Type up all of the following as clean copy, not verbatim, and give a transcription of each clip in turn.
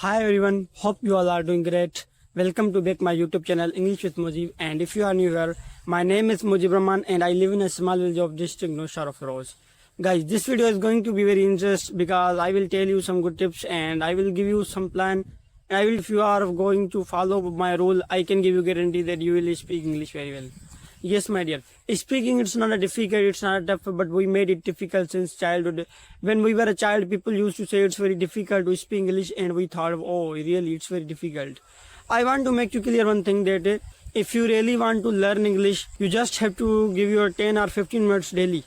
Hi everyone, hope you all are doing great. Welcome to back my YouTube channel English with Mujib, and if you are new here, my name is Mujib Rahman and I live in a small village of district Nowshera of Rose. Guys, this video is going to be very interesting because I will tell you some good tips and I will give you some plan, and if you are going to follow my rule, I can give you guarantee that you will speak English very well. Yes, my dear. Speaking, it's not a difficult, it's not a tough, but we made it difficult since childhood. When we were a child, people used to say it's very difficult to speak English, and we thought, oh, really, it's very difficult. I want to make you clear one thing that if you really want to learn English, you just have to give your 10 or 15 minutes daily.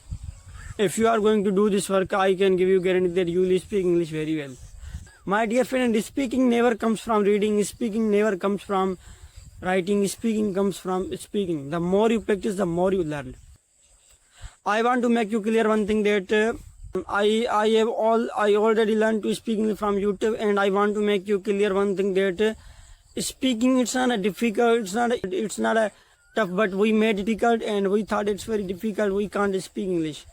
If you are going to do this work, I can give you guarantee that you will speak English very well. My dear friend, speaking never comes from reading, speaking never comes from writing, speaking comes from speaking. The more you practice, the more you learn. I want to make you clear one thing that I already learned to speak from YouTube, and I want to make you clear one thing that speaking, it's not a difficult, it's not a tough, but we made it difficult and we thought it's very difficult, we can't speak English.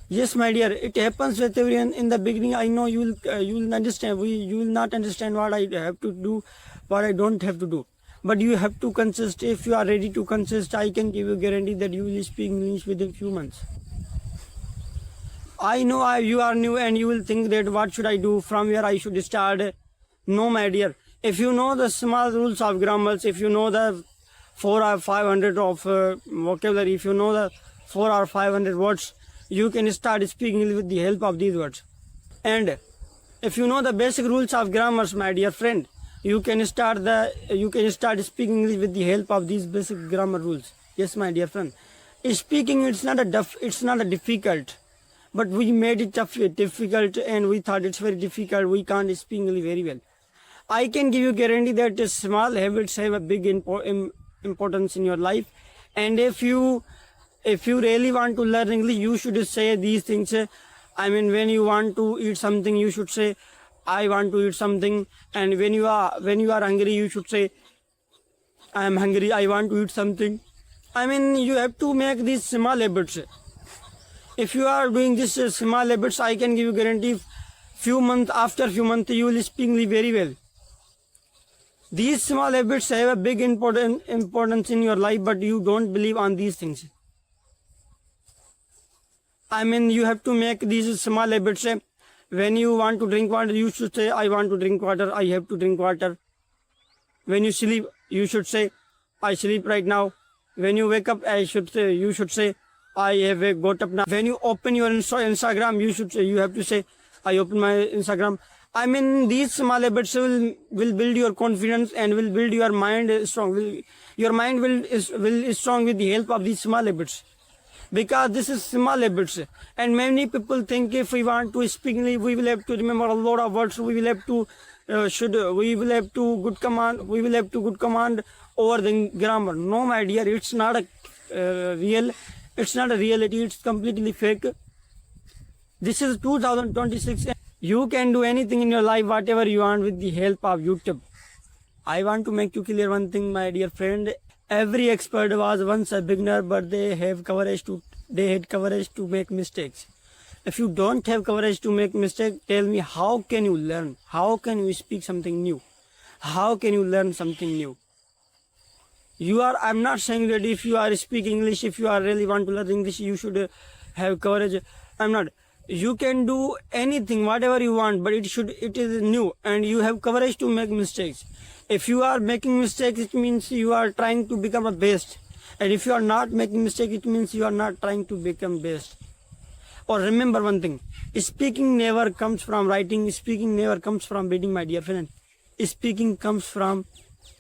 Yes, my dear, it happens with everyone in the beginning. I know you will understand. You will not understand what I have to do, what I don't have to do. But you have to consist. If you are ready to consist, I can give you guarantee that you will speak English within few months. I know you are new and you will think that what should I do, from where I should start. No, my dear. If you know the small rules of grammars, if you know the 4 or 500 of vocabulary, if you know the 4 or 500 words, you can start speaking with the help of these words. And if you know the basic rules of grammars, my dear friend, you can start speaking English with the help of these basic grammar rules. Yes, my dear friend. Speaking, it's not a difficult, but we made it difficult and we thought it's very difficult. We can't speak English very well. I can give you guarantee that small habits have a big importance in your life. And if you really want to learn English, you should say these things. I mean, when you want to eat something, you should say, I want to eat something. And when you are hungry, you should say, I am hungry, I want to eat something. I mean, you have to make these small habits. If you are doing this small habits, I can give you guarantee after few months, you will speak English very well. These small habits have a big importance in your life, but you don't believe on these things. I mean, you have to make these small habits. When you want to drink water, you should say, I want to drink water, I have to drink water. When you sleep, you should say, I sleep right now. When you wake up, you should say, I have got up now. When you open your Instagram, you have to say, I open my Instagram. I mean, these small habits will build your confidence and will build your mind strong. Your mind will strong with the help of these small habits. Because this is small habits, and many people think if we want to speak English, we will have to remember a lot of words. We will have to good command over the grammar. No, my dear, it's not a real. It's not a reality. It's completely fake. This is 2026. You can do anything in your life, whatever you want, with the help of YouTube. I want to make you clear one thing, my dear friend. Every expert was once a beginner, but they had courage to make mistakes. If you don't have courage to make mistakes, tell me, how can you learn? How can you speak something new? How can you learn something new? I'm not saying that if you are speaking English, if you are really want to learn English, you should have courage. I'm not. You can do anything, whatever you want, but it is new, and you have courage to make mistakes. If you are making mistakes, it means you are trying to become a best. And if you are not making mistakes, it means you are not trying to become best. Or remember one thing, speaking never comes from writing, speaking never comes from reading, my dear friend. Speaking comes from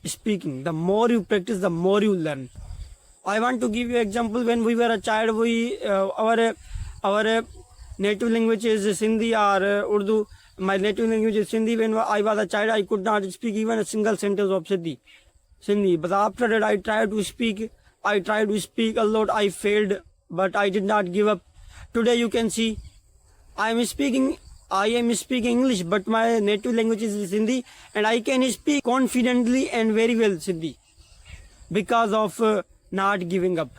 speaking. The more you practice, the more you learn. I want to give you an example. When we were a child, our native language is Sindhi or Urdu. My native language is Sindhi. When I was a child, I could not speak even a single sentence of Sindhi. But after that, I tried to speak a lot. I failed, but I did not give up. Today you can see, I am speaking English, but my native language is Sindhi, and I can speak confidently and very well Sindhi because of not giving up.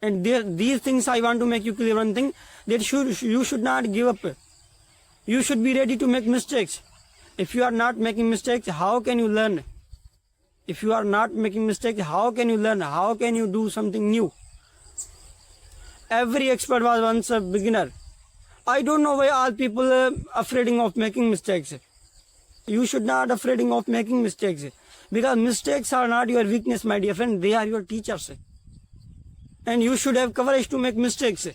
And these things I want to make you clear one thing, that you should not give up. You should be ready to make mistakes. If you are not making mistakes, how can you learn? If you are not making mistakes, how can you learn? How can you do something new? Every expert was once a beginner. I don't know why all people are afraid of making mistakes. You should not be afraid of making mistakes, because mistakes are not your weakness, my dear friend. They are your teachers, and you should have courage to make mistakes.